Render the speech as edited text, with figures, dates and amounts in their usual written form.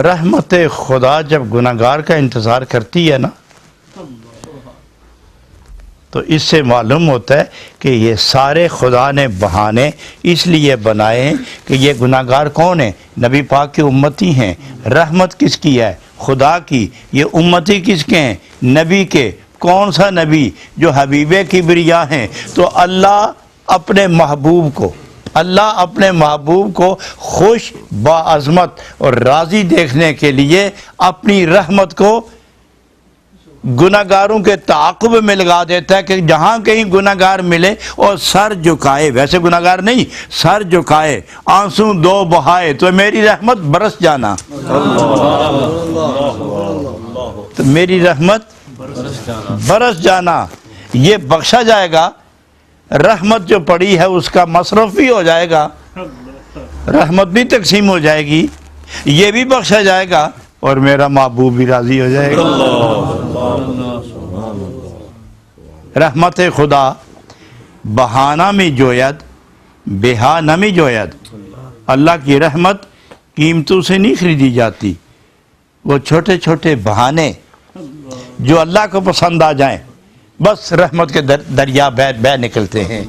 رحمت خدا جب گناہگار کا انتظار کرتی ہے نا تو اس سے معلوم ہوتا ہے کہ یہ سارے خدا نے بہانے اس لیے بنائے ہیں کہ یہ گناہگار کون ہیں؟ نبی پاک کی امتی ہیں۔ رحمت کس کی ہے؟ خدا کی۔ یہ امتی کس کے ہیں؟ نبی کے۔ کون سا نبی؟ جو حبیب کبریا ہیں۔ تو اللہ اپنے محبوب کو خوش باعظمت اور راضی دیکھنے کے لیے اپنی رحمت کو گناہگاروں کے تعاقب میں لگا دیتا ہے کہ جہاں کہیں گناہگار ملے اور سر جھکائے، ویسے گناہگار نہیں، سر جھکائے، آنسو دو بہائے تو میری رحمت برس جانا، تو میری رحمت برس جانا، یہ بخشا جائے گا۔ رحمت جو پڑی ہے اس کا مصرف بھی ہو جائے گا، رحمت بھی تقسیم ہو جائے گی، یہ بھی بخشا جائے گا اور میرا محبوب بھی راضی ہو جائے گا۔ رحمت خدا بہانہ میں جوید بہا نمی جوید۔ اللہ کی رحمت قیمتوں سے نہیں خریدی جاتی، وہ چھوٹے چھوٹے بہانے جو اللہ کو پسند آ جائیں بس رحمت کے دریا بہہ نکلتے ہیں۔